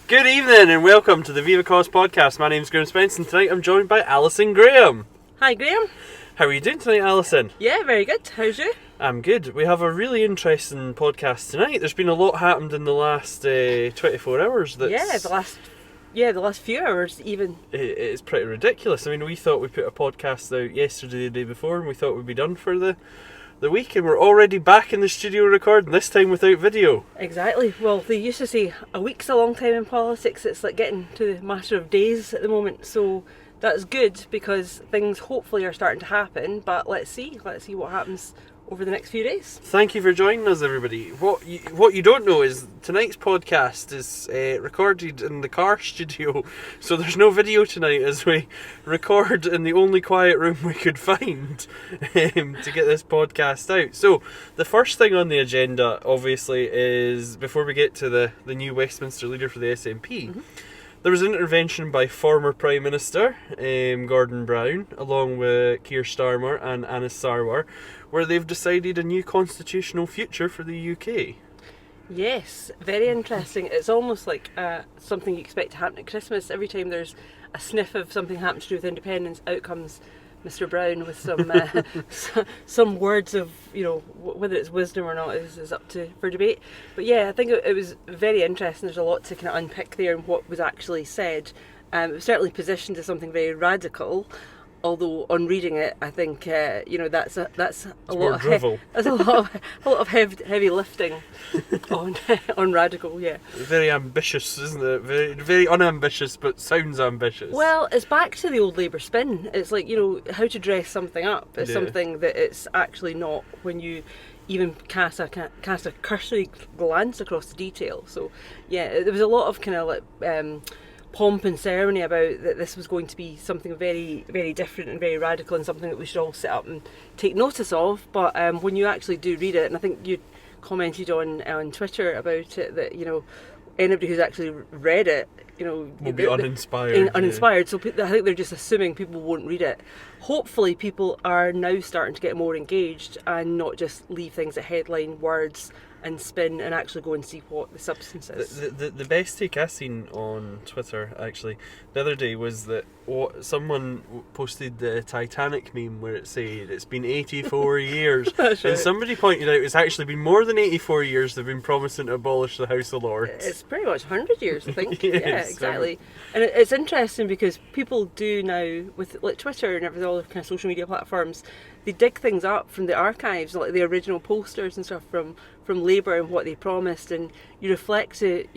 Good evening and welcome to the ViveEcosse Podcast. My name's Graham Spence and tonight I'm joined by Alison Graham. Hi Graham. How are you doing tonight, Alison? Yeah, very good. How's you? I'm good. We have a really interesting podcast tonight. There's been a lot happened in the last 24 hours. The last few hours even. It's pretty ridiculous. I mean, we thought we put a podcast out yesterday, the day before, and we thought we'd be done for the week, and we're already back in the studio recording, this time without video. Exactly. Well, they used to say a week's a long time in politics. It's like getting to the matter of days at the moment. So that's good because things hopefully are starting to happen. But let's see what happens over the next few days. Thank you for joining us, everybody. What you don't know is tonight's podcast is recorded in the car studio, so there's no video tonight as we record in the only quiet room we could find to get this podcast out. So the first thing on the agenda, obviously, is before we get to the new Westminster leader for the SNP. Mm-hmm. There was an intervention by former Prime Minister Gordon Brown, along with Keir Starmer and Anas Sarwars, where they've decided a new constitutional future for the UK. Yes, very interesting. It's almost like something you expect to happen at Christmas. Every time there's a sniff of something happening to do with independence, out comes Mr. Brown with some words of, whether it's wisdom or not is up for debate. But yeah, I think it was very interesting. There's a lot to kind of unpick there in what was actually said. It was certainly positioned as something very radical. Although on reading it, I think that's a lot of heavy lifting on radical. Yeah, very ambitious, isn't it? Very very unambitious, but sounds ambitious. Well, it's back to the old Labour spin. It's like how to dress something up is something that it's actually not when you even cast a cursory glance across the detail. So yeah, there was a lot of kind of like pomp and ceremony about that this was going to be something very, very different and very radical and something that we should all sit up and take notice of. But when you actually do read it, and I think you commented on Twitter about it, that anybody who's actually read it, will be uninspired. Uninspired. So I think they're just assuming people won't read it. Hopefully, people are now starting to get more engaged and not just leave things at headline words and spin and actually go and see what the substance is. The best take I seen on Twitter actually the other day was that someone posted the Titanic meme where it said it's been 84 years. That's right. And somebody pointed out it's actually been more than 84 years they've been promising to abolish the House of Lords. It's pretty much 100 years, I think. Yes, yeah, exactly. And it's interesting because people do now, with like Twitter and everything, all the kind of social media platforms, they dig things up from the archives, like the original posters and stuff from Labour and what they promised, and you reflect it,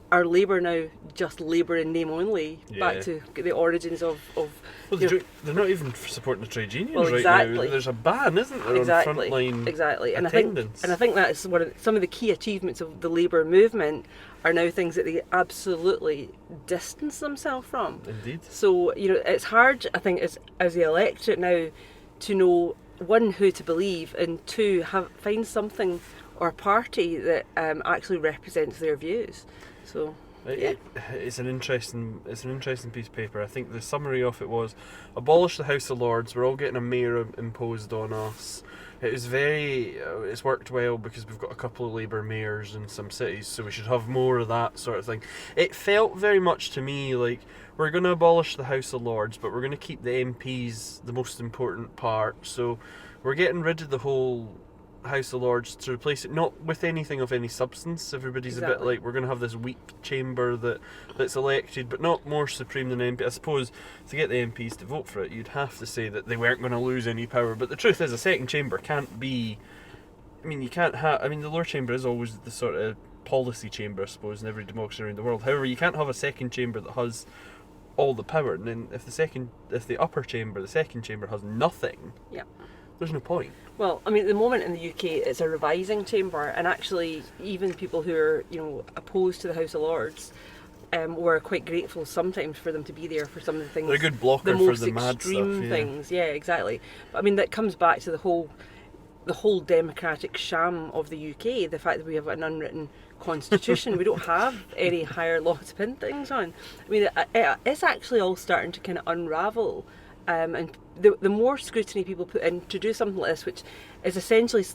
are Labour now just Labour in name only, back to the origins of they're not even supporting the trade unions right now. There's a ban, isn't there, on frontline attendance. I think that's some of the key achievements of the Labour movement are now things that they absolutely distance themselves from. Indeed. So, it's hard, I think, as the electorate now to know, one, who to believe, and two, find something or a party that actually represents their views. So it's an interesting piece of paper. I think the summary of it was abolish the House of Lords. We're all getting a mayor imposed on us. It's worked well because we've got a couple of Labour mayors in some cities, so we should have more of that sort of thing. It felt very much to me like we're going to abolish the House of Lords, but we're going to keep the MPs the most important part. So we're getting rid of the whole House of Lords to replace it not with anything of any substance. Everybody's a bit like, we're going to have this weak chamber that's elected but not more supreme than MP. I suppose to get the MPs to vote for it, you'd have to say that they weren't going to lose any power, but the truth is a second chamber can't be, you can't have, the lower chamber is always the sort of policy chamber, I suppose, in every democracy around the world. However, you can't have a second chamber that has all the power, and then if the upper chamber, the second chamber, has nothing, there's no point. Well, at the moment in the UK, it's a revising chamber, and actually, even people who are, opposed to the House of Lords, were quite grateful sometimes for them to be there for some of the things. They're a good blocker for the mad stuff. The most extreme things, yeah, exactly. But that comes back to the whole democratic sham of the UK. The fact that we have an unwritten constitution, we don't have any higher law to pin things on. It's actually all starting to kind of unravel. And the more scrutiny people put in to do something like this, which is essentially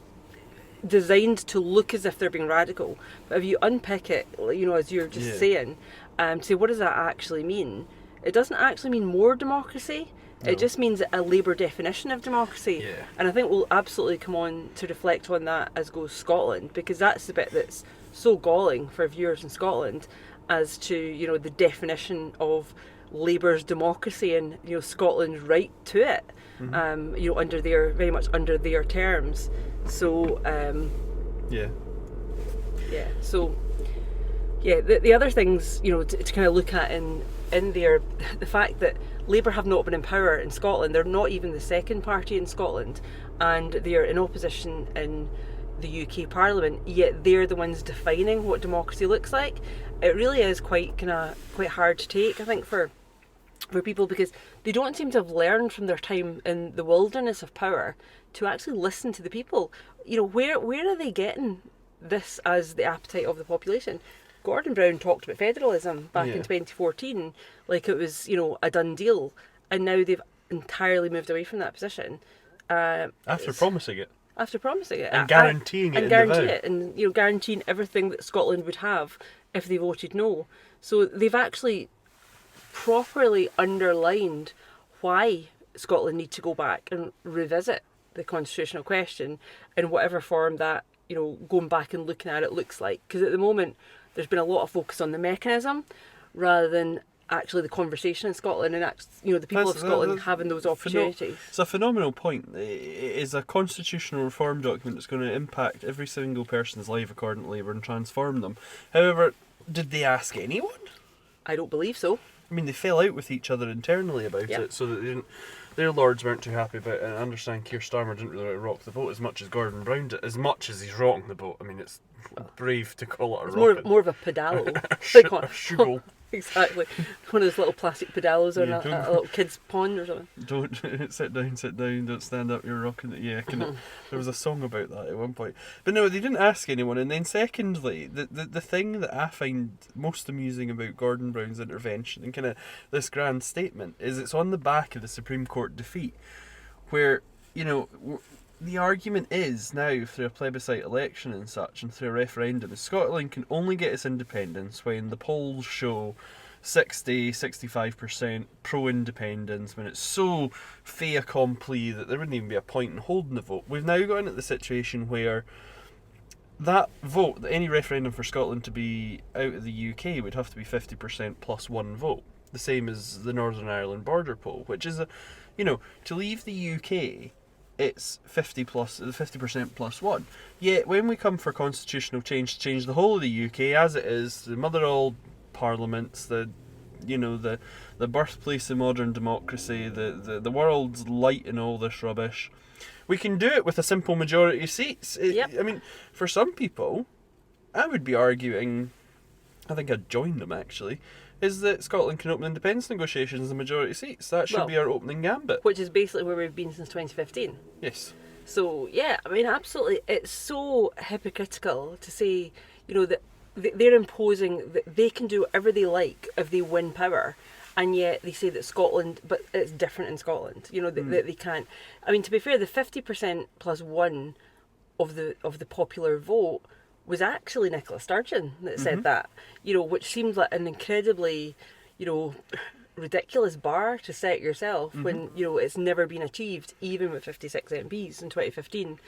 designed to look as if they're being radical. But if you unpick it, as you're just saying, to say, what does that actually mean? It doesn't actually mean more democracy. No. It just means a Labour definition of democracy. Yeah. And I think we'll absolutely come on to reflect on that as goes Scotland, because that's the bit that's so galling for viewers in Scotland as to, the definition of Labour's democracy and, Scotland's right to it, very much under their terms. So, the other things, to kind of look at in there, the fact that Labour have not been in power in Scotland. They're not even the second party in Scotland, and they're in opposition in the UK Parliament, yet they're the ones defining what democracy looks like. It really is quite hard to take, I think, for people, because they don't seem to have learned from their time in the wilderness of power to actually listen to the people. Where are they getting this as the appetite of the population? Gordon Brown talked about federalism back in 2014 like it was, a done deal, and now they've entirely moved away from that position. After promising it. And guaranteeing it. And guaranteeing everything that Scotland would have if they voted no. So they've actually properly underlined why Scotland need to go back and revisit the constitutional question in whatever form that, going back and looking at it looks like. Because at the moment, there's been a lot of focus on the mechanism rather than actually the conversation in Scotland and the people of Scotland having those opportunities. It's a phenomenal point. It is a constitutional reform document that's going to impact every single person's life according to Labour and transform them. However, did they ask anyone? I don't believe so. I mean, they fell out with each other internally about it, so that their lords weren't too happy about it. And I understand Keir Starmer didn't really rock the boat as much as Gordon Brown did, as much as he's rocking the boat. I mean, it's brave to call it a rocket. More of a pedalo. a shugle. Exactly. One of those little plastic pedalos on a little kid's pond or something. Don't sit down, don't stand up, you're rocking it. Yeah, there was a song about that at one point. But no, they didn't ask anyone. And then secondly, the thing that I find most amusing about Gordon Brown's intervention and kind of this grand statement is it's on the back of the Supreme Court defeat, where, the argument is now through a plebiscite election and such and through a referendum, Scotland can only get its independence when the polls show 60-65% pro-independence, when it's so fait accompli that there wouldn't even be a point in holding the vote. We've now gotten at the situation where that vote, any referendum for Scotland to be out of the UK would have to be 50% plus one vote. The same as the Northern Ireland border poll, which is to leave the UK, it's 50% plus one. Yet when we come for constitutional change to change the whole of the UK as it is, the mother of all parliaments, the birthplace of modern democracy, the world's light and all this rubbish, we can do it with a simple majority of seats. I mean, for some people, I would be arguing, I think I'd join them actually, is that Scotland can open independence negotiations in majority seats. That should be our opening gambit. Which is basically where we've been since 2015. Yes. So, I mean, absolutely. It's so hypocritical to say, that they're imposing that they can do whatever they like if they win power, and yet they say that Scotland, but it's different in Scotland. That they can't. I mean, to be fair, the 50% plus one of the popular vote was actually Nicola Sturgeon that said that, which seems like an incredibly, ridiculous bar to set yourself when, it's never been achieved, even with 56 MPs in 2015,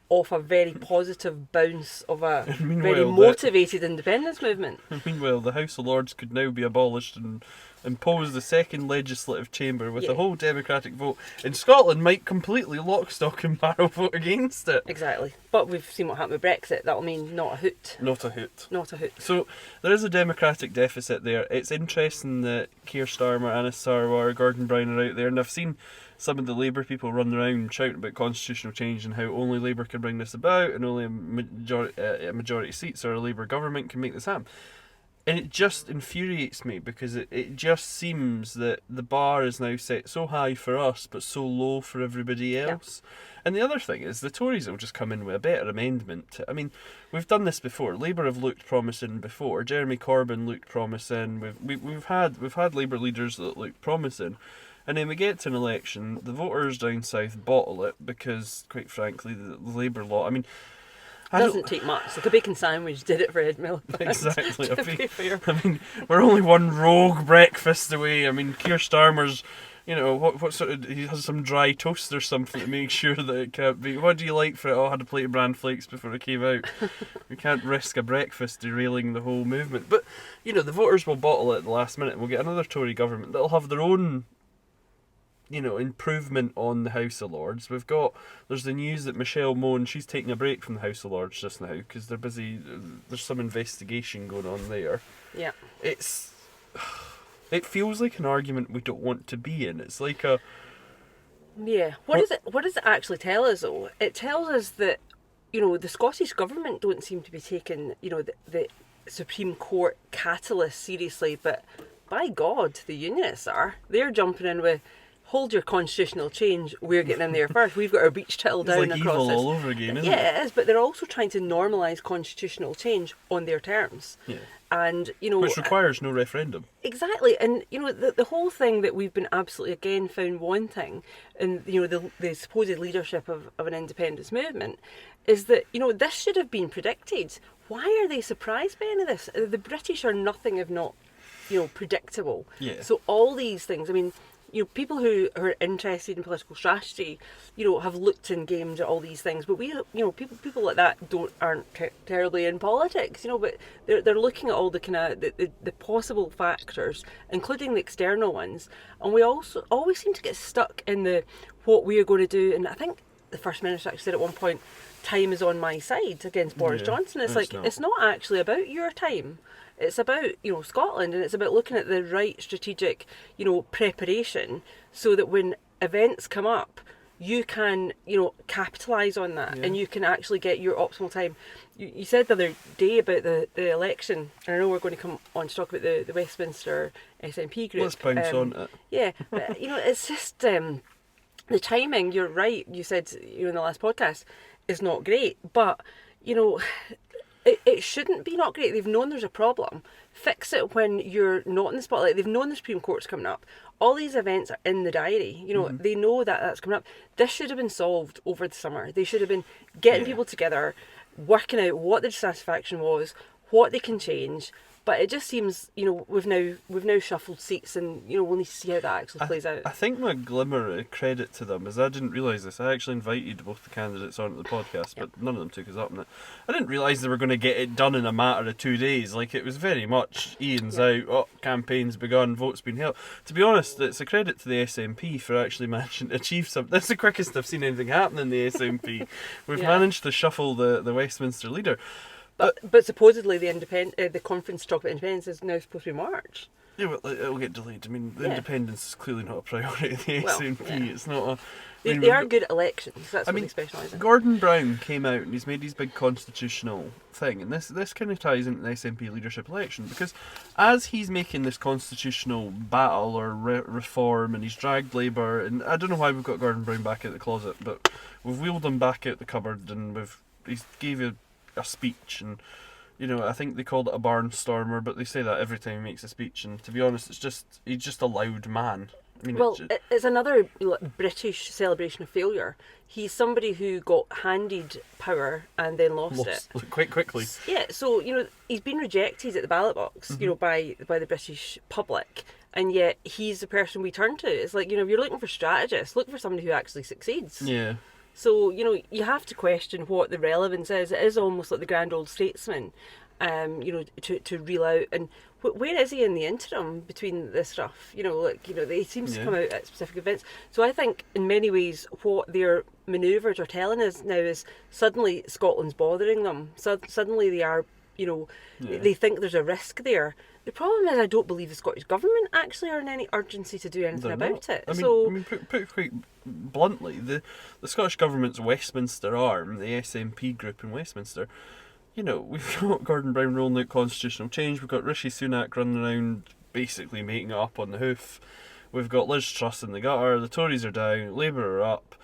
off a very positive bounce of a very motivated independence movement. Meanwhile, the House of Lords could now be abolished and impose the second legislative chamber with a whole democratic vote. In Scotland, might completely lock, stock and barrel vote against it. Exactly. But we've seen what happened with Brexit. That'll mean not a hoot. Not a hoot. Not a hoot. So there is a democratic deficit there. It's interesting that Keir Starmer, Anas Sarwars, Gordon Brown are out there, and I've seen some of the Labour people run around shouting about constitutional change and how only Labour can bring this about and only a majority of seats or a Labour government can make this happen. And it just infuriates me because it just seems that the bar is now set so high for us but so low for everybody else. Yeah. And the other thing is the Tories will just come in with a better amendment. I mean, we've done this before. Labour have looked promising before. Jeremy Corbyn looked promising. We've had Labour leaders that looked promising. And then we get to an election, the voters down south bottle it because, quite frankly, the Labour lot... I mean, Doesn't take much. Like a bacon sandwich did it for Ed Miliband. Exactly. To be fair. I mean, we're only one rogue breakfast away. I mean, Keir Starmer's, what sort of, he has some dry toast or something to make sure that it can't be. What do you like for it? Oh, I had a plate of bran flakes before it came out. We can't risk a breakfast derailing the whole movement. But, the voters will bottle it at the last minute. We'll get another Tory government that'll have their own improvement on the House of Lords. There's the news that Michelle Mone, she's taking a break from the House of Lords just now because they're busy, there's some investigation going on there. Yeah. It feels like an argument we don't want to be in. It's like a... Yeah. What does it actually tell us, though? It tells us that, the Scottish Government don't seem to be taking, the Supreme Court catalyst seriously, but by God, the Unionists are. They're jumping in with, hold your constitutional change, we're getting in there first. We've got our beach towel down it's like across evil this. all over again, isn't it? Yeah, it is, but they're also trying to normalise constitutional change on their terms. Yeah. And, which requires no referendum. Exactly. And, the whole thing that we've been absolutely, again, found wanting in, the supposed leadership of an independence movement is that, this should have been predicted. Why are they surprised by any of this? The British are nothing if not, predictable. Yeah. So all these things, I mean... people who are interested in political strategy, have looked in games at all these things. But we, people like that aren't terribly in politics, but they're looking at all the kind of the possible factors, including the external ones. And we also always seem to get stuck in the what we are going to do. And I think the First Minister actually said at one point, "Time is on my side" against Boris Johnson. It's not actually about your time. It's about, Scotland, and it's about looking at the right strategic, preparation so that when events come up, you can, capitalise on that and you can actually get your optimal time. You said the other day about the election, and I know we're going to come on to talk about the Westminster SNP group. Let's bounce on it. Yeah, but, it's just the timing, you're right, you said, in the last podcast, is not great, but, it shouldn't be not great. They've known there's a problem. Fix it when you're not in the spotlight. They've known the Supreme Court's coming up. All these events are in the diary. They know that that's coming up. This should have been solved over the summer. They should have been getting people together, working out what the dissatisfaction was, what they can change. But it just seems, we've now shuffled seats, and we'll need to see how that actually plays out. I think my glimmer of credit to them is I didn't realise this. I actually invited both the candidates onto the podcast, but none of them took us up on it. I didn't realise they were going to get it done in a matter of 2 days. Like, it was very much Ian's out, campaign's begun, votes been held. To be honest, it's a credit to the SNP for actually managing to achieve something. That's the quickest I've seen anything happen in the SNP. We've managed to shuffle the Westminster leader. But supposedly the conference to talk about independence is now supposed to be March. Yeah, well, it'll get delayed. I mean, independence is clearly not a priority of the SNP. Yeah. It's not a... They are good at elections. That's what they specialise in. Gordon Brown came out and he's made his big constitutional thing, and this kind of ties into the SNP leadership election, because as he's making this constitutional battle or reform, and he's dragged Labour, and I don't know why we've got Gordon Brown back out the closet, but we've wheeled him back out the cupboard, and he's gave a speech, and I think they called it a barnstormer, but they say that every time he makes a speech, and to be honest, he's just a loud man. I mean, it's another British celebration of failure. He's somebody who got handed power and then lost it quite quickly. Yeah, so he's been rejected at the ballot box, by the British public, and yet he's the person we turn to. It's like, if you're looking for strategists, look for somebody who actually succeeds. Yeah. So, you have to question what the relevance is. It is almost like the grand old statesman, to reel out. And where is he in the interim between this stuff? He seems to come out at specific events. So I think in many ways what their manoeuvres are telling us now is suddenly Scotland's bothering them. Suddenly they are, they think there's a risk there. The problem is I don't believe the Scottish Government actually are in any urgency to do anything about it. I mean, put quite bluntly, the Scottish Government's Westminster arm, the SNP group in Westminster, we've got Gordon Brown rolling out constitutional change, we've got Rishi Sunak running around basically making it up on the hoof, we've got Liz Truss in the gutter, the Tories are down, Labour are up,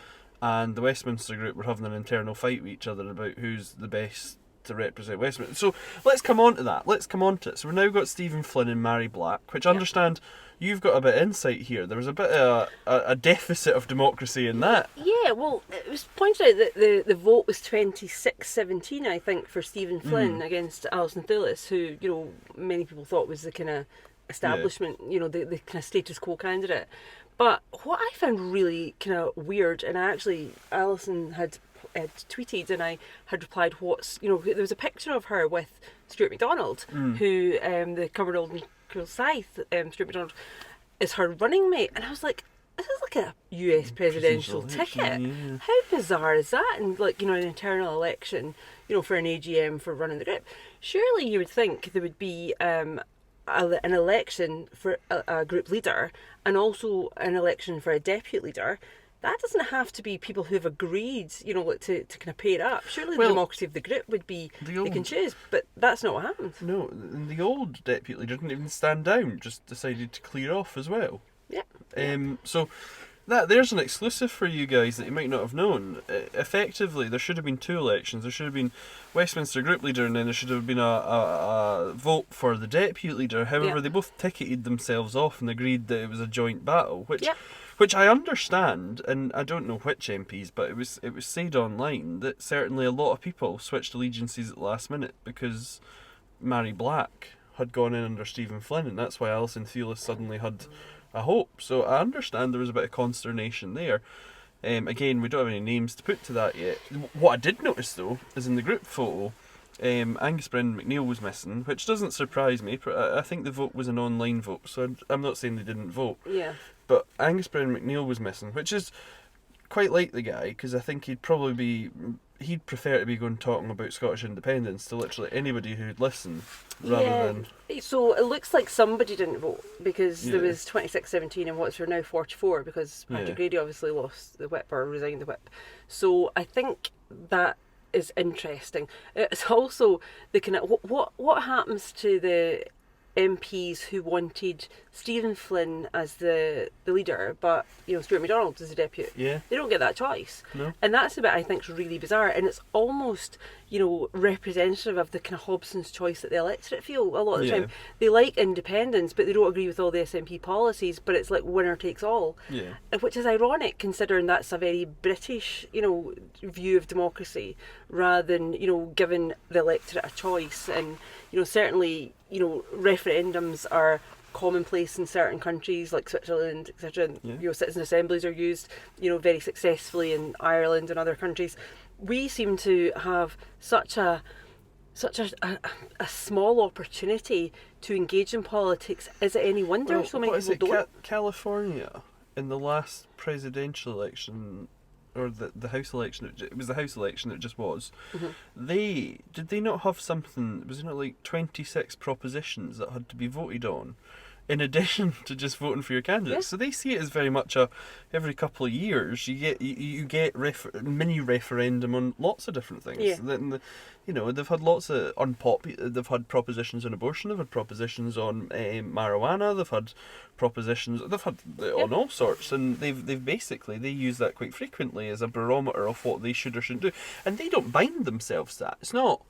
and the Westminster group were having an internal fight with each other about who's the best to represent Westminster. So let's come on to that. Let's come on to it. So we've now got Stephen Flynn and Mhairi Black, which I understand you've got a bit of insight here. There was a bit of a deficit of democracy in that. Yeah, well, it was pointed out that the vote was 26-17, I think, for Stephen Flynn against Alison Thewlis, who, you know, many people thought was the kind of establishment, you know, the kind of status quo candidate. But what I found really kind of weird, and Alison had tweeted and I had replied, there was a picture of her with Stuart MacDonald, who, the Cumbernauld and Cruel Scythe, Stuart MacDonald, is her running mate. And I was like, this is like a US presidential ticket. Yeah. How bizarre is that? And like, you know, an internal election, you know, for an AGM for running the group. Surely you would think there would be an election for a group leader and also an election for a deputy leader. That doesn't have to be people who've agreed, you know, to kind of pair up. Surely the democracy of the group would be they can choose, but that's not what happened. No, and the old deputy leader didn't even stand down, just decided to clear off as well. Yeah. So there's an exclusive for you guys that you might not have known. Effectively, there should have been two elections. There should have been Westminster group leader, and then there should have been a vote for the deputy leader. However, they both ticketed themselves off and agreed that it was a joint battle, which I understand, and I don't know which MPs, but it was said online that certainly a lot of people switched allegiances at the last minute because Mhairi Black had gone in under Stephen Flynn, and that's why Alison Thewlis suddenly had a hope. So I understand there was a bit of consternation there. Again, we don't have any names to put to that yet. What I did notice though is in the group photo, Angus Brendan McNeill was missing, which doesn't surprise me. I think the vote was an online vote, so I'm not saying they didn't vote. Yeah. But Angus Brendan McNeill was missing, which is quite like the guy, because I think he'd prefer to be going talking about Scottish independence to literally anybody who'd listen, rather than... So it looks like somebody didn't vote, because there was 26-17 and what's now 44, because Patrick Grady obviously lost the whip or resigned the whip. So I think that is interesting. It's also the kind of what happens to the MPs who wanted Stephen Flynn as the leader, but you know Stuart MacDonald as the deputy. Yeah. They don't get that choice. No. And that's the bit I think is really bizarre, and it's almost, you know, representative of the kind of Hobson's choice that the electorate feel a lot of the time. They like independence, but they don't agree with all the SNP policies, but it's like winner takes all. Yeah. Which is ironic considering that's a very British, you know, view of democracy, rather than, you know, giving the electorate a choice. And, you know, certainly, you know, referendums are commonplace in certain countries like Switzerland, etc. You know, citizen assemblies are used, you know, very successfully in Ireland and other countries. We seem to have such a small opportunity to engage in politics. Is it any wonder so many people don't? California in the last presidential election, or the House election, it was the House election that just was. Did they not have something, was it not like 26 propositions that had to be voted on in addition to just voting for your candidates? So they see it as very much every couple of years you get mini referendum on lots of different things. You know, they've had lots of they've had propositions on abortion, they've had propositions on marijuana, they've had propositions, they've had on all sorts, and they've basically, they use that quite frequently as a barometer of what they should or shouldn't do, and they don't bind themselves to that. It's not,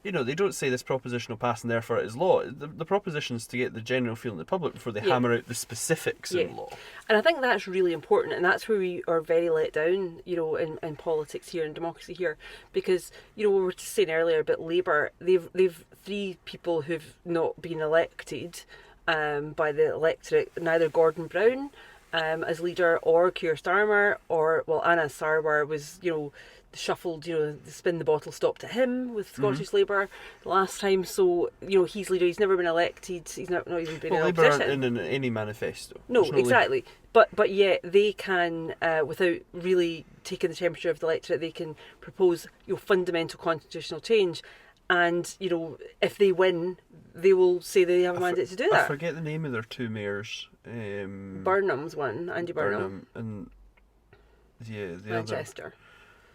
you know, they don't say this proposition will pass and therefore it is law. The proposition is to get the general feeling of the public before they hammer out the specifics in law. And I think that's really important, and that's where we are very let down, you know, in politics here and democracy here, because, you know, we were just saying earlier about Labour, they've three people who've not been elected by the electorate, neither Gordon Brown as leader or Keir Starmer, or, well, Anas Sarwars was, you know, shuffled, you know, the spin the bottle stopped at him with Scottish Labour the last time. So, you know, he's leader, he's never been elected, he's not even been in Labour opposition. Labour in any manifesto. No, exactly. But yet they can, without really taking the temperature of the electorate, they can propose, you know, fundamental constitutional change. And, you know, if they win, they will say they have a mandate to do that. I forget the name of their two mayors. Burnham's one, Andy Burnham. And the Manchester. Other.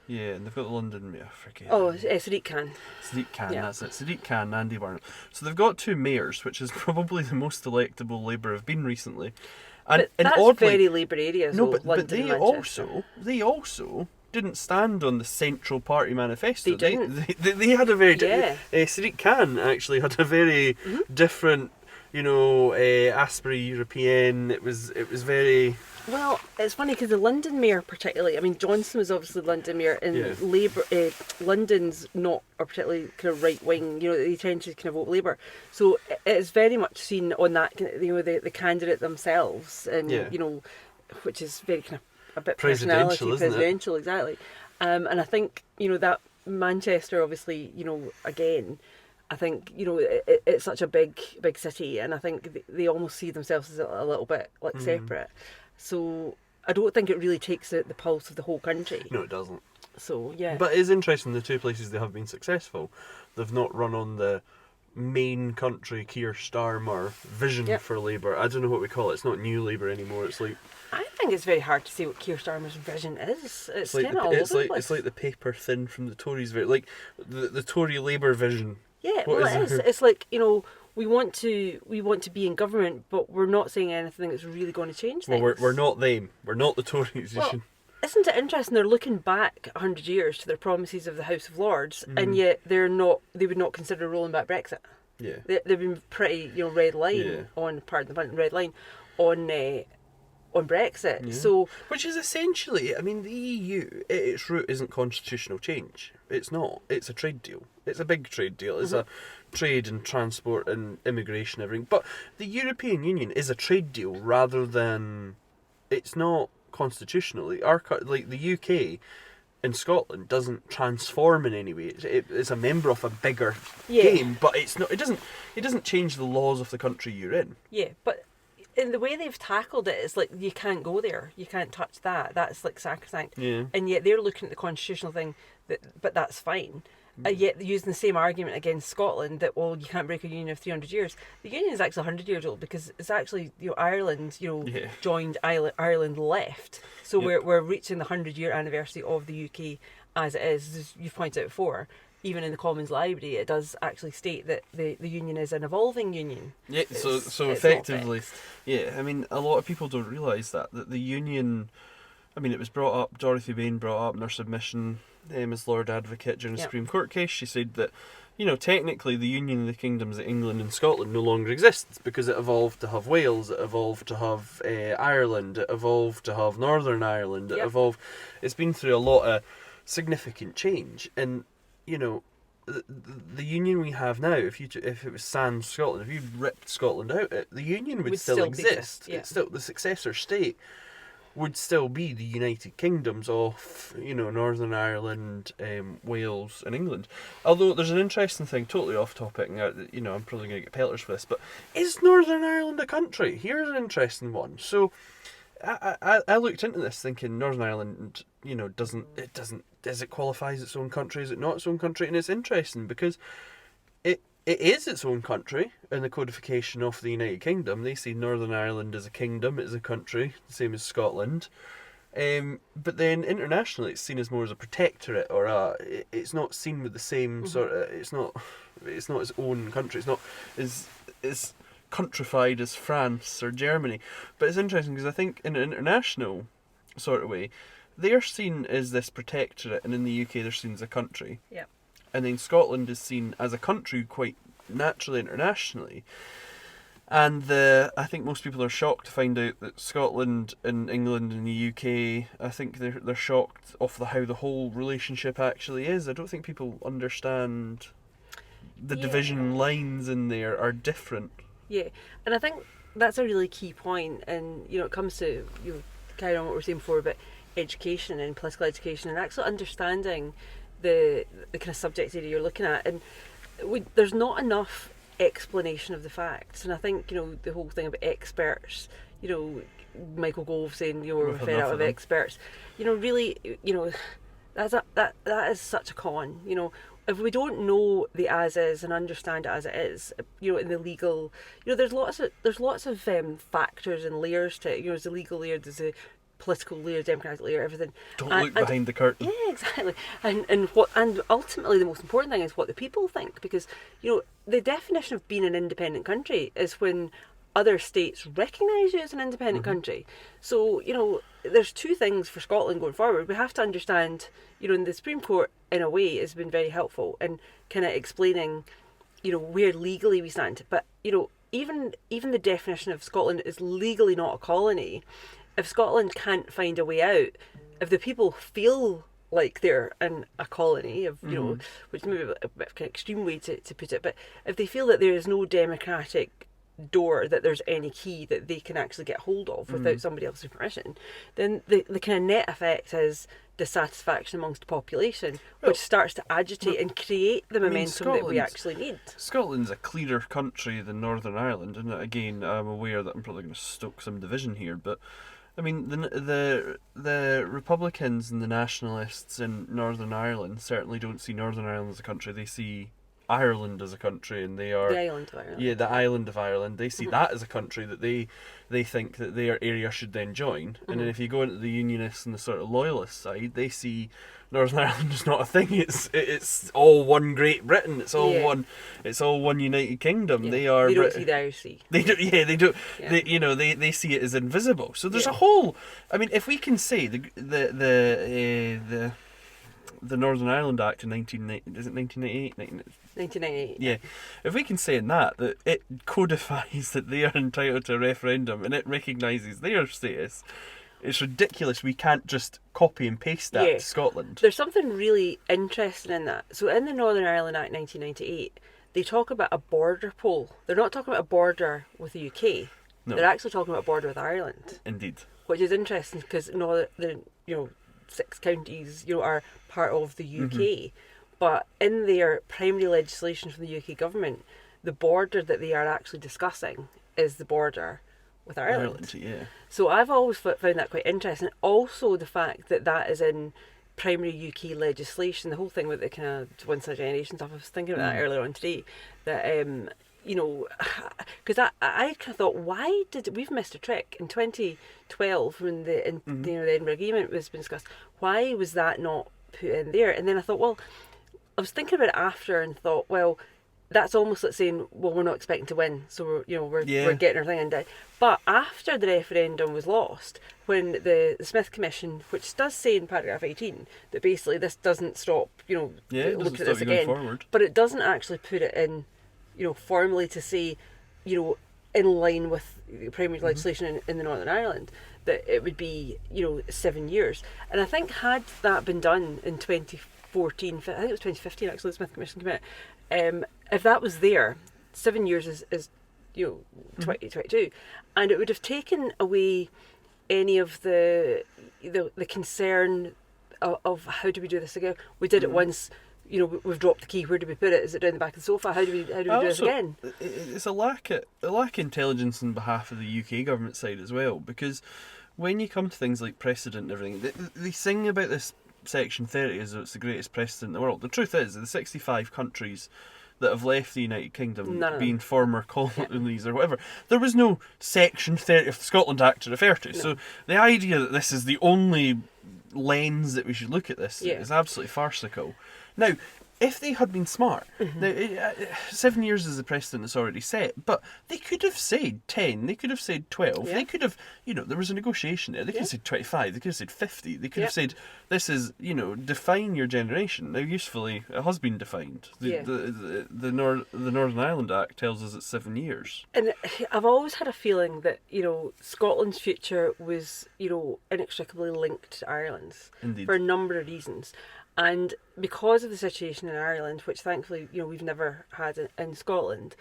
Yeah, and they've got the London mayor, I forget. Oh, Sadiq Khan. Sadiq Khan, that's it. Sadiq Khan, Andy Burnham. So they've got two mayors, which is probably the most electable Labour have been recently. And that's oddly, very Labour areas. No, but they also didn't stand on the Central Party manifesto. They didn't. They had a very Yeah. Sadiq Khan actually had a very different, Aspire European. It was very. Well, it's funny because the London mayor particularly, I mean, Johnson was obviously London mayor, and Yeah. Labour, London's not a particularly kind of right wing, they tend to kind of vote Labour. So it's very much seen on that, the candidate themselves, and, Yeah. which is very kind of a bit Presidential, isn't it? presidential, exactly. And I think, that Manchester, obviously, again, I think, it's such a big city, and I think they almost see themselves as a little bit like separate. So I don't think it really takes the pulse of the whole country. No, it doesn't. So, yeah. But it's interesting, the two places they have been successful, they've not run on the main country Keir Starmer vision for Labour. I don't know what we call it. It's not New Labour anymore. It's like... I think it's very hard to see what Keir Starmer's vision is. It's like kind of all over the place. it's like the paper thin from the Tories. Like the Tory Labour vision. Yeah, What well, is it is. it? It's like, we want to be in government, but we're not saying anything that's really going to change things. Well, we're not them. We're not the Tories. Well, isn't it interesting? They're looking back 100 years to their promises of the House of Lords, and yet they would not consider rolling back Brexit. Yeah. They've been pretty, red line on, pardon the pun, red line on Brexit. Yeah. So, which is essentially, I mean, the EU at its root isn't constitutional change. It's not. It's a trade deal. It's a big trade deal. It's a trade and transport and immigration, everything. But the European Union is a trade deal rather than. It's not constitutionally. The UK in Scotland doesn't transform in any way. It's a member of a bigger game, but it's not. It doesn't change the laws of the country you're in. yeah, but in the way they've tackled it, it's like you can't go there, you can't touch that. That's like sacrosanct. Yeah. And yet they're looking at the constitutional thing, but that's fine. Yet they're using the same argument against Scotland that, well, you can't break a union of 300 years. The union is actually 100 years old because it's actually, Ireland, joined Ireland left. So we're reaching the 100-year anniversary of the UK as it is. As you've pointed out before, even in the Commons Library, it does actually state that the union is an evolving union. Yeah, so It's effectively, not fixed. yeah, I mean, a lot of people don't realise that the union, I mean, it was brought up, Dorothy Bain brought up in her submission as Lord Advocate during the Supreme Court case. She said that, technically the Union of the Kingdoms of England and Scotland no longer exists because it evolved to have Wales, it evolved to have Ireland, it evolved to have Northern Ireland, it's been through a lot of significant change, and, the union we have now, if it was sans Scotland, if you ripped Scotland out, the union would still exist. Yeah. It's still the successor state would still be the United Kingdoms of Northern Ireland, Wales, and England. Although there's an interesting thing, totally off topic, and I'm probably going to get pelters for this, but is Northern Ireland a country? Here's an interesting one. So I looked into this thinking Northern Ireland, does it qualify as its own country? Is it not its own country? And it's interesting because it is its own country in the codification of the United Kingdom. They see Northern Ireland as a kingdom, it is a country, same as Scotland. But then internationally, it's seen as more as a protectorate, or it's not seen with the same sort of. It's not its own country. It's not as countrified as France or Germany. But it's interesting because I think in an international sort of way, they're seen as this protectorate, and in the UK they're seen as a country. Yeah. And then Scotland is seen as a country quite naturally internationally. And I think most people are shocked to find out that Scotland and England and the UK, I think they're shocked of how the whole relationship actually is. I don't think people understand the division lines in there are different. Yeah, and I think that's a really key point, and it comes to carry on what we were saying before about education and political education and actually understanding the kind of subject area you're looking at, and there's not enough explanation of the facts. And I think the whole thing about experts, Michael Gove saying we're fed out of experts, really, that is such a con. If we don't know the as is and understand it as it is, in the legal, there's lots of factors and layers to it. There's the legal layer, there's the political layer, democratic layer, everything. Don't look behind the curtain. Yeah, exactly. And ultimately the most important thing is what the people think, because the definition of being an independent country is when other states recognise you as an independent country. So, there's two things for Scotland going forward. We have to understand, and the Supreme Court, in a way, has been very helpful in kind of explaining, where legally we stand. But, even the definition of Scotland is legally not a colony. If Scotland can't find a way out, if the people feel like they're in a colony of, which may be a bit of an extreme way to put it, but if they feel that there is no democratic door, that there's any key that they can actually get hold of without somebody else's permission, then the kind of net effect is dissatisfaction amongst the population, which starts to agitate and create the momentum that we actually need. Scotland's a cleaner country than Northern Ireland, and again, I'm aware that I'm probably going to stoke some division here, but I mean, the Republicans and the Nationalists in Northern Ireland certainly don't see Northern Ireland as a country. They see Ireland as a country, and they are the island of Ireland. Yeah, the island of Ireland. They see that as a country that they think that their area should then join. And then if you go into the Unionists and the sort of Loyalist side, they see Northern Ireland is not a thing. It's all one Great Britain. It's all one. It's all one United Kingdom. Yeah. They are. They don't see the Irish Sea. They do. Yeah, they do. Yeah. They see it as invisible. So there's a whole. I mean, if we can say the Northern Ireland Act in 1998? 1998. Yeah. If we can say in that it codifies that they are entitled to a referendum and it recognises their status, it's ridiculous. We can't just copy and paste that to Scotland. There's something really interesting in that. So in the Northern Ireland Act 1998, they talk about a border poll. They're not talking about a border with the UK. No. They're actually talking about a border with Ireland. Indeed. Which is interesting because the 6 counties are part of the UK, but in their primary legislation from the UK government, the border that they are actually discussing is the border with Ireland. Yeah. So I've always found that quite interesting. Also, the fact that is in primary UK legislation, the whole thing with the kind of once in a generation stuff. I was thinking about that earlier on today. That because I kind of thought, why did we've missed a trick in 2012 when the Edinburgh Agreement was being discussed? Why was that not put in there? And then I thought, well, I was thinking about it after and thought, well, that's almost like saying, well, we're not expecting to win, so we're getting our thing in. But after the referendum was lost, when the Smith Commission, which does say in paragraph 18 that basically this doesn't stop, looking at this again, but it doesn't actually put it in, formally to say, in line with primary legislation in the Northern Ireland, that it would be, 7 years. And I think had that been done in 2014, I think it was 2015 actually, the Smith Commission came out, if that was there, 7 years is 2022, and it would have taken away any of the concern of how do we do this again? We did it once. We've dropped the key. Where do we put it? Is it down the back of the sofa? How do we do this again? It's a lack of intelligence on behalf of the UK government side as well, because when you come to things like precedent and everything, they sing about this Section 30 as though it's the greatest precedent in the world. The truth is, the 65 countries that have left the United Kingdom, being former colonies or whatever, there was no Section 30 of the Scotland Act to refer to. No. So the idea that this is the only lens that we should look at this is absolutely farcical. Now, if they had been smart, now, 7 years is the precedent that's already set, but they could have said 10, they could have said 12, they could have, there was a negotiation there, they could have said 25, they could have said 50, they could have said, this is, define your generation. Now, usefully, it has been defined. The Northern Ireland Act tells us it's 7 years. And I've always had a feeling that, Scotland's future was, inextricably linked to Ireland's. Indeed. For a number of reasons. And because of the situation in Ireland, which thankfully we've never had in Scotland,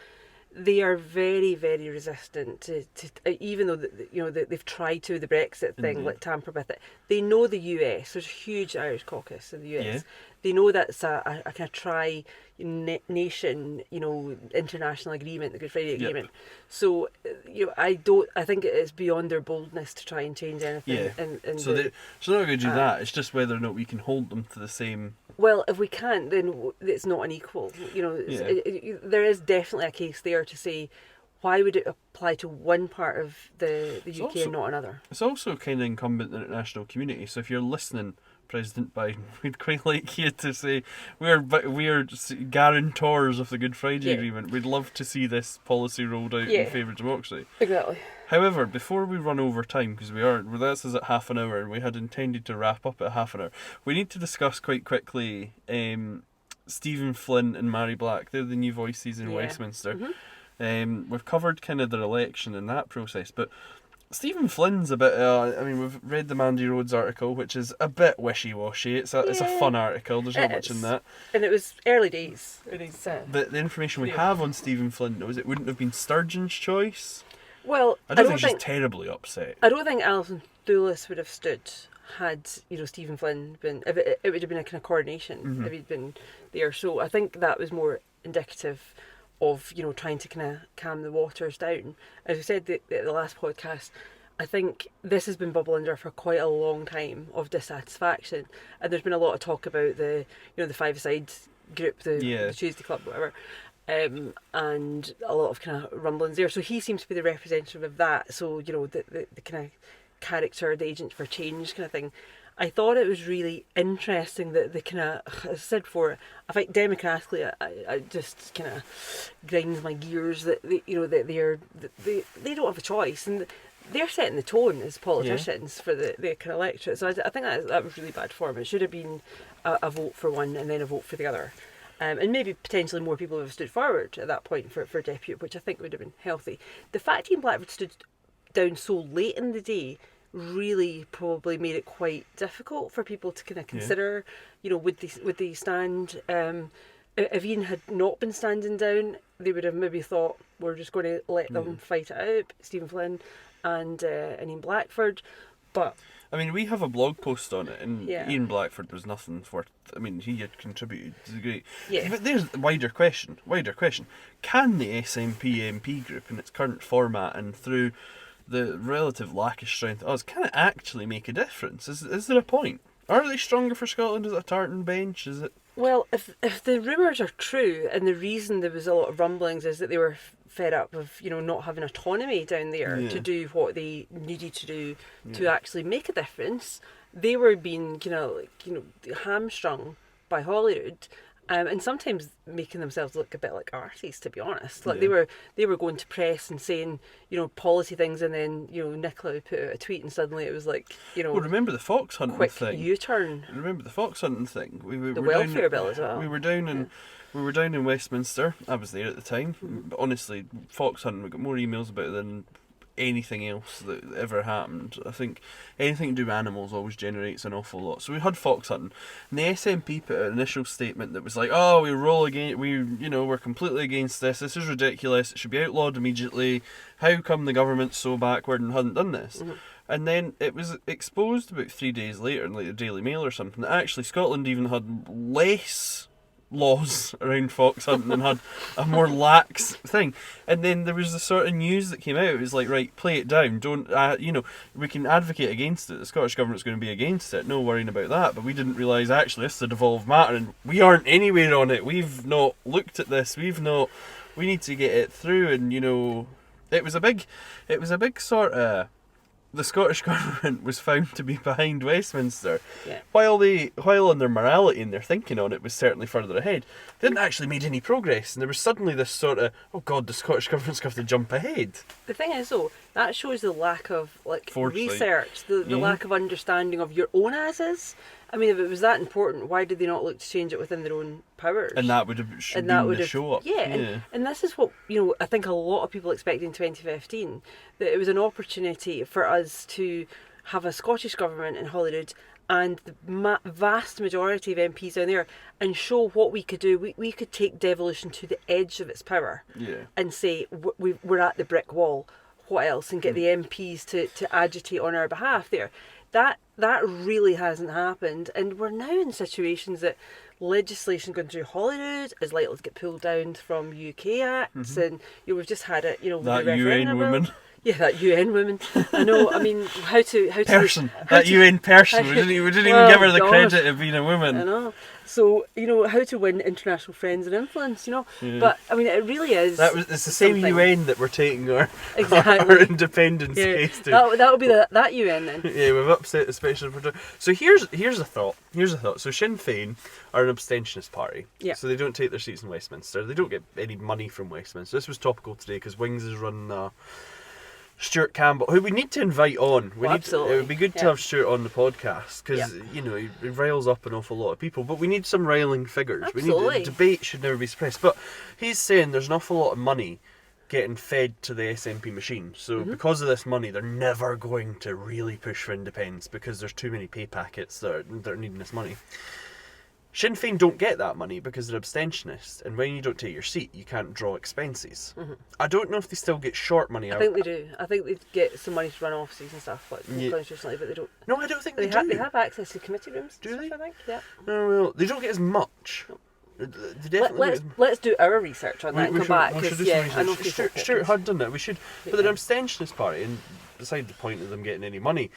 they are very, very resistant to even though they've tried to the Brexit thing, like tamper with it. They know the US. There's a huge Irish caucus in the US. Yeah. They know that's a kind of tri-nation, international agreement, the Good Friday Agreement. Yep. So, I think it is beyond their boldness to try and change anything. Yeah. So they're not going to do that. It's just whether or not we can hold them to the same. Well, if we can't, then it's not unequal. There is definitely a case there to say, why would it apply to one part of the UK and not another? It's also kind of incumbent in the international community. So if you're listening, President Biden, we'd quite like you to say we're guarantors of the Good Friday Agreement. We'd love to see this policy rolled out in favour of democracy. Exactly. However, before we run over time, because this is at half an hour and we had intended to wrap up at half an hour, we need to discuss quite quickly Stephen Flynn and Mhairi Blacks. They're the new voices in Westminster. Mm-hmm. We've covered kind of their election and that process, but Stephen Flynn's a bit. We've read the Mandy Rhodes article, which is a bit wishy-washy. It's a fun article. There's not much in that. And it was early days. But the information we have on Stephen Flynn was it wouldn't have been Sturgeon's choice. Well, I don't think she's terribly upset. I don't think Alison Thewlis would have stood had Stephen Flynn been. If it would have been a kind of coronation if he'd been there. So I think that was more indicative of trying to kind of calm the waters down. As we said at the last podcast, I think this has been bubbling under for quite a long time of dissatisfaction, and there's been a lot of talk about the the five-a-side group, the Tuesday Club, whatever, and a lot of kind of rumblings there. So he seems to be the representative of that. So the kind of character, the agent for change kind of thing. I thought it was really interesting that the kind of, as I said before, I think democratically, I just kind of grinds my gears that they don't have a choice, and they're setting the tone as politicians for the kind of electorate. So I think that was really bad form. It should have been a vote for one and then a vote for the other. And maybe potentially more people would have stood forward at that point for deputy, which I think would have been healthy. The fact Ian Blackford stood down so late in the day really probably made it quite difficult for people to kind of consider, would they stand? If Ian had not been standing down, they would have maybe thought we're just going to let them fight it out, Stephen Flynn and Ian Blackford. But I mean, we have a blog post on it, and Ian Blackford was nothing worth. I mean, he had contributed to the great. Yeah. But there's a wider question. Can the SNP MP group in its current format and through the relative lack of strength of us, can it actually make a difference? Is there a point? Are they stronger for Scotland? Is it a tartan bench? Is it? Well, if the rumours are true, and the reason there was a lot of rumblings is that they were fed up of not having autonomy down there to do what they needed to do to actually make a difference, they were being hamstrung by Holyrood. And sometimes making themselves look a bit like artists, to be honest. Like they were going to press and saying, policy things, and then Nicola would put out a tweet, and suddenly it was like, Well, remember the fox hunting quick thing? U-turn. Remember the fox hunting thing? The welfare bill as well. We were down in Westminster. I was there at the time. But honestly, fox hunting, we got more emails about it than anything else that ever happened. I think anything to do with animals always generates an awful lot. So we had fox hunting, and the SNP put an initial statement that was like, "Oh, we're completely against this. This is ridiculous. It should be outlawed immediately. How come the government's so backward and hadn't done this?" Mm-hmm. And then it was exposed about 3 days later in the Daily Mail or something that actually Scotland even had less laws around fox hunting and had a more lax thing. And then there was the sort of news that came out. It was like, right, play it down. Don't, we can advocate against it. The Scottish Government's going to be against it. No worrying about that. But we didn't realise actually this is a devolved matter and we aren't anywhere on it. We've not looked at this. We need to get it through. And, it was a big sort of, the Scottish Government was found to be behind Westminster. Yeah. While on their morality and their thinking on it was certainly further ahead, they didn't actually make any progress, and there was suddenly this sort of, oh God, the Scottish Government's going to have to jump ahead. The thing is though, that shows the lack of research, the lack of understanding of your own as-is. I mean, if it was that important, why did they not look to change it within their own powers? And that would have been the show up. Yeah. And this is what, I think a lot of people expected in 2015, that it was an opportunity for us to have a Scottish Government in Holyrood and the vast majority of MPs down there and show what we could do. We could take devolution to the edge of its power and say, we're at the brick wall. What else? And get the MPs to agitate on our behalf there. That really hasn't happened, and we're now in situations that legislation going through Holyrood is likely to get pulled down from UK acts, and we've just had it, with that the UN woman. Yeah, that UN woman. I know. I mean, how to person. That UN person. We didn't even give her the credit of being a woman. I know. So, how to win international friends and influence, Yeah. But, I mean, it really is. It's the same UN that we're taking our independence case to. That would be that UN then. Yeah, we've upset the special protector. So here's a thought. So Sinn Féin are an abstentionist party. Yeah. So they don't take their seats in Westminster. They don't get any money from Westminster. This was topical today because Wings is running Stuart Campbell, who we need to invite on. Absolutely. It would be good to have Stuart on the podcast because he riles up an awful lot of people. But we need some riling figures. Absolutely. Debate should never be suppressed. But he's saying there's an awful lot of money getting fed to the SNP machine. So because of this money, they're never going to really push for independence because there's too many pay packets that are needing this money. Sinn Féin don't get that money because they're abstentionists, and when you don't take your seat, you can't draw expenses. I don't know if they still get short money. I think they do. I think they get some money to run offices and stuff, constitutionally, but they don't. No, I don't think they do. They have access to committee rooms. Do they? I think. Yeah. No, well, they don't get as much. No. They definitely Let's do our research on that and come back. Because I know Stuart had done that. We should. But they're an abstentionist party, and beside the point of them getting any money,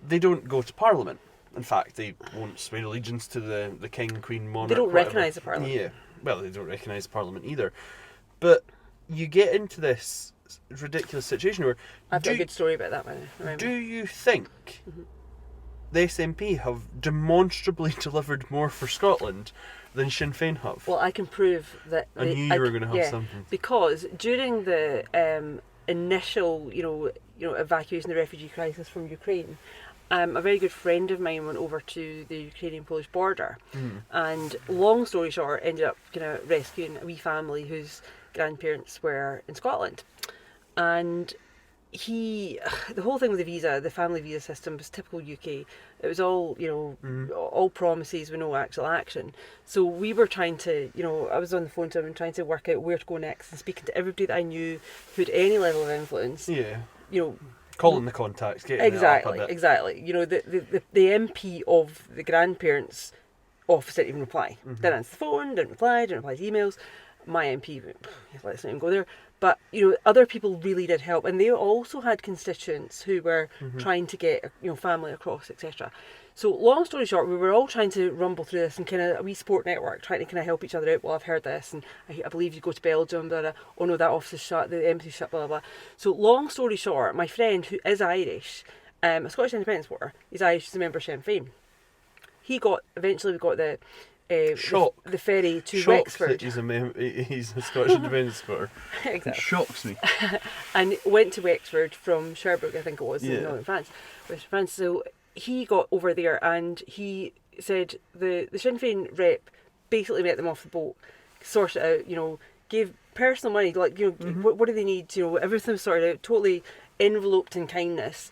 they don't go to Parliament. In fact, they won't swear allegiance to the king, queen, monarch. They don't recognise the Parliament. Yeah, well, they don't recognise Parliament either. But you get into this ridiculous situation where I've got a good story about that one. Do you think the SNP have demonstrably delivered more for Scotland than Sinn Féin have? Well, I can prove that. I knew you were going to have something. Because during the initial, evacuation of the refugee crisis from Ukraine, a very good friend of mine went over to the Ukrainian-Polish border, and long story short, ended up rescuing a wee family whose grandparents were in Scotland, and the whole thing with the family visa system was typical UK. It was all all promises with no actual action. So we were trying to, I was on the phone to him and trying to work out where to go next, and speaking to everybody that I knew who had any level of influence. Yeah. Calling the contacts, getting exactly. it up a bit. Exactly. The MP of the grandparents' office didn't even reply. Didn't answer the phone, didn't reply to emails. My MP, let's not even go there. But, other people really did help. And they also had constituents who were trying to get, family across, etc. So, long story short, we were all trying to rumble through this and kind of a wee support network, trying to kind of help each other out. Well, I've heard this, and I believe you go to Belgium, blah, blah. Oh no, that office is shut, the embassy's shut, blah, blah, blah. So, long story short, my friend, who is Irish, a Scottish independence supporter, he's Irish, he's a member of Sinn Féin. Eventually we got the ferry to Wexford. That he's a Scottish independence supporter. Exactly. It shocks me. And went to Wexford from Cherbourg, I think it was, in northern France, Western France. So he got over there and he said the Sinn Féin rep basically met them off the boat, sorted it out, gave personal money, like, what do they need, everything was sorted out, totally enveloped in kindness.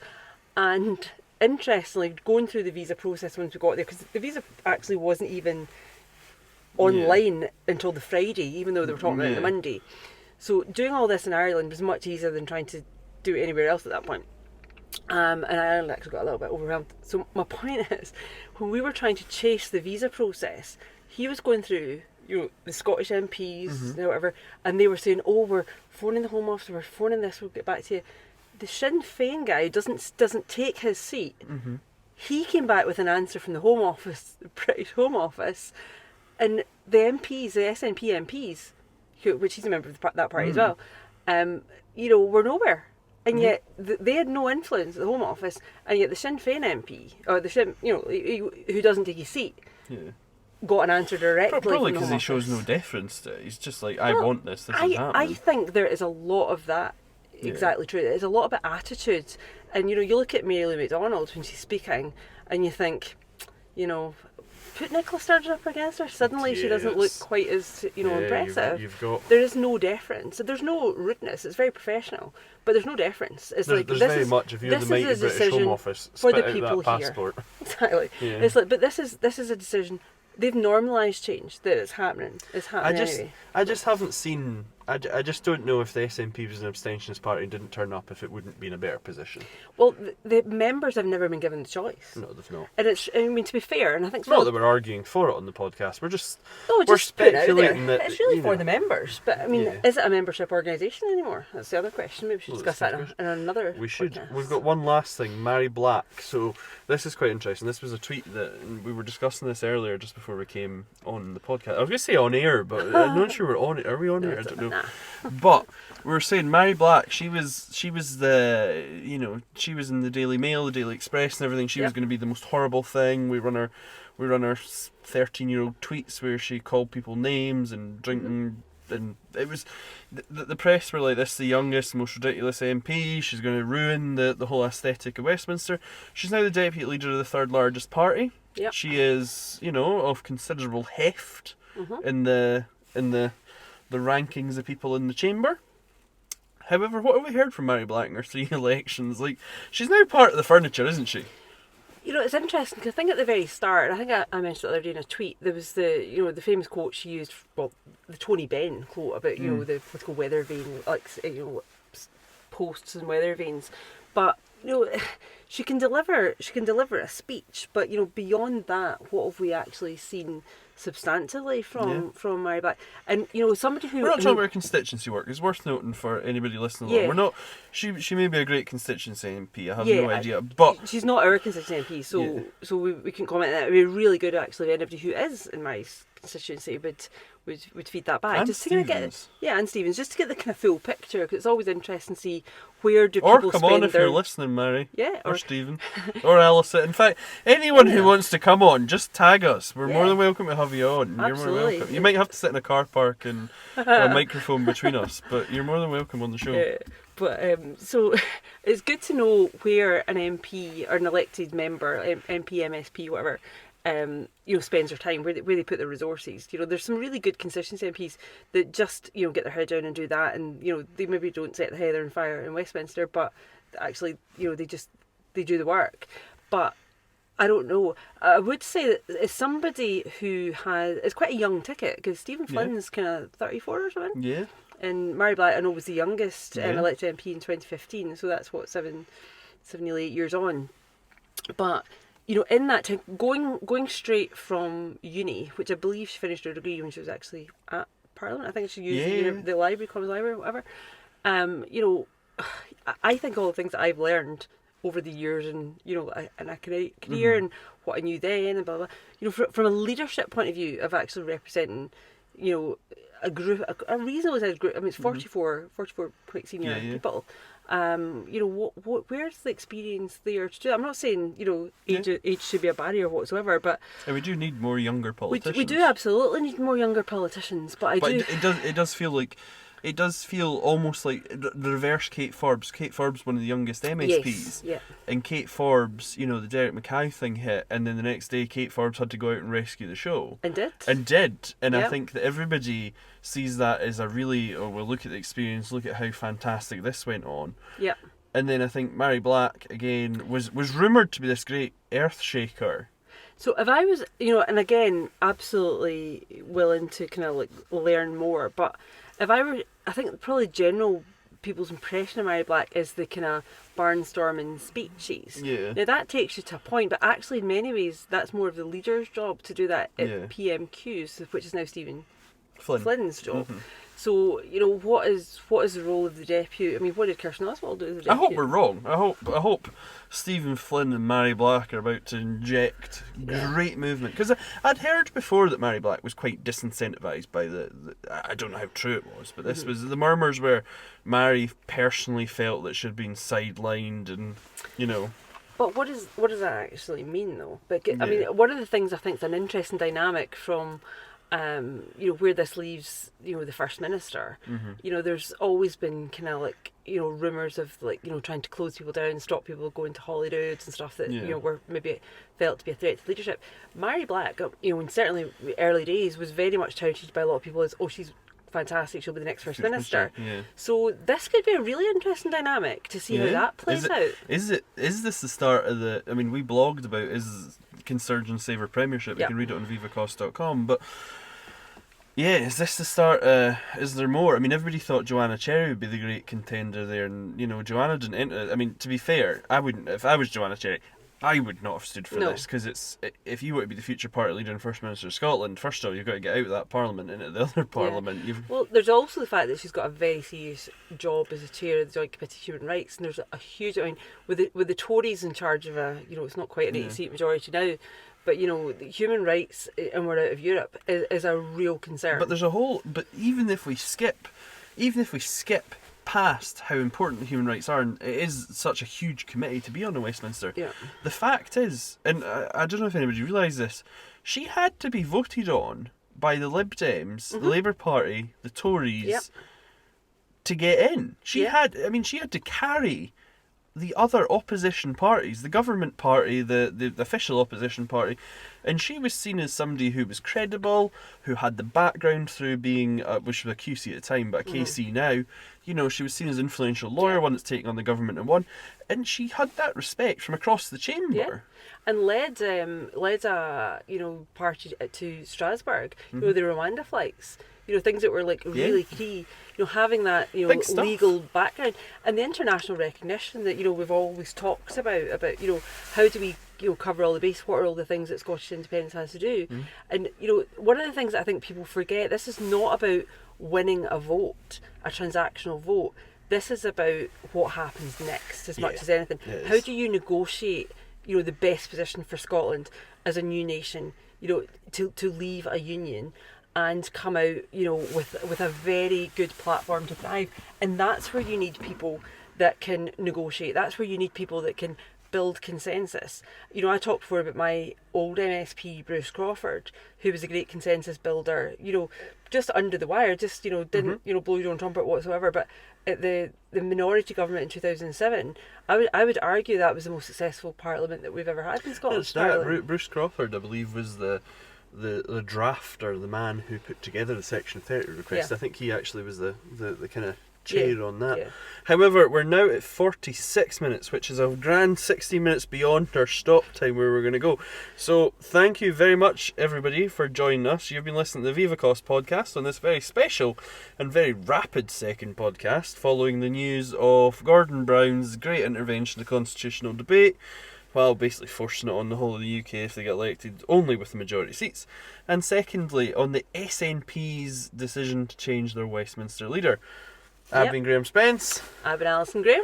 And interestingly, going through the visa process once we got there, because the visa actually wasn't even online until the Friday, even though they were talking about it on the Monday. So doing all this in Ireland was much easier than trying to do it anywhere else at that point. And Ireland actually got a little bit overwhelmed. So my point is, when we were trying to chase the visa process, he was going through the Scottish MPs and whatever, and they were saying, we're phoning the Home Office, we're phoning this, we'll get back to you. The Sinn Féin guy doesn't take his seat. He came back with an answer from the Home Office, the British Home Office, and the MPs, the SNP MPs, which he's a member of that party as well, were nowhere. And yet they had no influence at the Home Office, and yet the Sinn Féin MP, or the Sinn, who doesn't take his seat, got an answer directly. Probably because he shows no deference to it. He's just like, I want this. This is happening. I think there is a lot of that. Exactly true. There's a lot about attitude, and you look at Mary Lou McDonald when she's speaking, and you think, put Nicola Sturgeon up against her. Suddenly she doesn't look quite as impressive. There is no deference. There's no rudeness. It's very professional, but there's no deference. It's there's very much if you're the mighty British Home Office for the spit people out that passport. Here. Exactly. Yeah. It's like, but this is a decision. They've normalised change that it's happening. It's happening anyway. I just haven't seen I just don't know if the SNP was an abstentionist party and didn't turn up, if it wouldn't be in a better position. Well, the members have never been given the choice. No, they've not. And it's, I mean, to be fair, and I think... It's not that we're arguing for it on the podcast, we're just No, we're just put it out speculating there. that... It's really you for know, the members. But, I mean, Yeah. is it a membership organisation anymore? That's the other question. Maybe we should Well, discuss that's that the in another We should. podcast. We've got one last thing, Mhairi Black. So this is quite interesting. This was a tweet that we were discussing this earlier, just before we came on the podcast. I was going to say on air, but I'm not sure we're on it. Are we on air? I don't know. Nah. But we were saying Mhairi Black. She was the, you know, she was in the Daily Mail, the Daily Express, and everything. She was Yep. going to be the most horrible thing. We run our 13-year-old tweets where she called people names and drinking. And it was the press were like, this is the youngest, most ridiculous MP. She's going to ruin the whole aesthetic of Westminster. She's now the deputy leader of the third largest party. Yep. She is, you know, of considerable heft Mm-hmm. in the rankings of people in the chamber. However, what have we heard from Mhairi Black in her 3 elections? Like, she's now part of the furniture, isn't she? You know, it's interesting because I think at the very start, I think I mentioned it the other day in a tweet, there was the famous quote she used, well, the Tony Benn quote about, you know, the political weather vane, like, you know, posts and weather vanes. But, you know, she can deliver a speech, but, you know, beyond that, what have we actually seen substantively from Mhairi Black? And, you know, somebody who... We're not talking about constituency work. It's worth noting for anybody listening along. Yeah. We're not... She may be a great constituency MP, I have no idea. But she's not our constituency MP, so we can comment on that. It would be really good, actually, if anybody who is in my constituency would feed that back. And just to kind of Stevens. and Stevens, just to get the kind of full picture, because it's always interesting to see where do or people come spend on if their... you're listening, Mhairi. Yeah, Or Stephen. Or Alison. In fact, anyone who Yeah. wants to come on, just tag us. We're more Yeah. than welcome to have you on. You're more Absolutely. welcome. You might have to sit in a car park and a microphone between us, but you're more than welcome on the show. Yeah. But so it's good to know where an MP or an elected member, MP, MSP, whatever, you know, spends their time, where they put their resources. You know, there's some really good constituency MPs that just, you know, get their head down and do that, and, you know, they maybe don't set the heather on fire in Westminster, but actually, you know, they do the work. But I don't know. I would say that as somebody who it's quite a young ticket, because Stephen Flynn's kind of 34 or something. Yeah. And Mhairi Black, I know, was the youngest Yeah. elected MP in 2015, so that's what, 7 years on. But, you know, in that time, going straight from uni, which I believe she finished her degree when she was actually at Parliament. I think she used the library, Commons Library, whatever. You know, I think all the things that I've learned over the years, and, you know, in a career and what I knew then and blah blah. You know, from a leadership point of view of actually representing, you know, a group, a reasonable sized group. I mean, it's 44 quite senior people. You know, where's the experience there to do that? I'm not saying, you know, age should be a barrier whatsoever, but And we do need more younger politicians. we do absolutely need more younger politicians. But it does feel like. It does feel almost like the reverse Kate Forbes. Kate Forbes, one of the youngest MSPs. Yes, yeah. And Kate Forbes, you know, the Derek Mackay thing hit, and then the next day Kate Forbes had to go out and rescue the show. And did. And I Yep. think that everybody sees that as a really, well, look at the experience, look at how fantastic this went on. Yeah. And then I think Mhairi Black, again, was rumoured to be this great earth shaker. So if I was, you know, and again, absolutely willing to kind of like learn more, but if I were, I think probably general people's impression of Mhairi Black is the kind of barnstorming speeches. Yeah. Now that takes you to a point, but actually in many ways that's more of the leader's job to do that at PMQs, which is now Stephen Flynn's job. Mm-hmm. So, you know, what is the role of the deputy? I mean, what did Kirsten Oswald do as the deputy? I hope we're wrong. I hope Stephen Flynn and Mhairi Black are about to inject great movement. Because I'd heard before that Mhairi Black was quite disincentivised by the I don't know how true it was, but this was the murmurs where Mhairi personally felt that she'd been sidelined, and, you know. But what does that actually mean, though? But, I mean, one of the things I think is an interesting dynamic from, you know, where this leaves, you know, the First Minister. You know, there's always been kind of like, you know, rumours of like, you know, trying to close people down, stop people going to Holyrood and stuff that, you know, were maybe felt to be a threat to leadership. Mhairi Black, you know, in certainly early days was very much touted by a lot of people as, oh, she's fantastic, she'll be the next First Minister. Yeah. So this could be a really interesting dynamic to see how that plays out. Is this the start of the? I mean, we blogged about is Consurgence Save Our Premiership. You can read it on ViveEcosse.com. But Yeah, is this the start? Is there more? I mean, everybody thought Joanna Cherry would be the great contender there, and Joanna didn't enter. I mean, to be fair, I wouldn't. If I was Joanna Cherry, I would not have stood for No. this, because if you want to be the future party leader and First Minister of Scotland, first of all, you've got to get out of that Parliament into the other Parliament. Yeah. Well, there's also the fact that she's got a very serious job as a chair of the Joint Committee on Human Rights, and there's a huge. I mean, with the Tories in charge of it's not quite an 80-seat majority now. But the human rights, and we're out of Europe, is a real concern. But there's a whole. But even if we skip past how important the human rights are, and it is such a huge committee to be on in Westminster. Yeah. The fact is, and I don't know if anybody realised this, she had to be voted on by the Lib Dems, the Labour Party, the Tories, to get in. She had to carry the other opposition parties, the government party, the official opposition party, and she was seen as somebody who was credible, who had the background through being, which was a QC at the time, but a KC now. She was seen as an influential lawyer, one that's taking on the government and won, and she had that respect from across the chamber. Yeah. And led a party to Strasbourg. The Rwanda flights. Things that were really key. Having that legal background and the international recognition that we've always talked about how do we cover all the base, what are all the things that Scottish independence has to do, and one of the things that I think people forget, this is not about winning a vote, a transactional vote. This is about what happens next as much as anything. How do you negotiate the best position for Scotland as a new nation, to leave a union and come out, with a very good platform to thrive. And that's where you need people that can negotiate. That's where you need people that can build consensus. I talked before about my old MSP, Bruce Crawford, who was a great consensus builder, just under the wire, just, didn't, blow your own trumpet whatsoever. But at the minority government in 2007, I would argue that was the most successful parliament that we've ever had in Scotland. Bruce Crawford, I believe, was the drafter, the man who put together the Section 30 request. I think he actually was the kind of chair on that. Yeah. However, we're now at 46 minutes, which is a grand 60 minutes beyond our stop time where we're going to go. So thank you very much, everybody, for joining us. You've been listening to the ViveEcosse Podcast on this very special and very rapid second podcast following the news of Gordon Brown's great intervention in the constitutional debate, while basically forcing it on the whole of the UK if they get elected only with the majority seats. And secondly, on the SNP's decision to change their Westminster leader. I've been Graham Spence. I've been Alison Graham.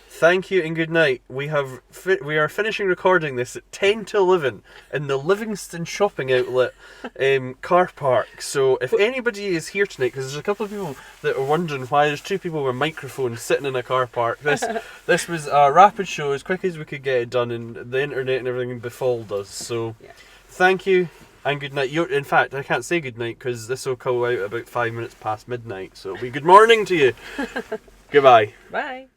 Thank you and good night. We are finishing recording this at 10 to 11 in the Livingston shopping outlet car park. So if anybody is here tonight, because there's a couple of people that are wondering why there's two people with microphones sitting in a car park. This was a rapid show, as quick as we could get it done, and the internet and everything befooled us. So thank you and good night. In fact, I can't say good night because this will go out about 5 minutes past midnight. So it'll be good morning to you. Goodbye. Bye.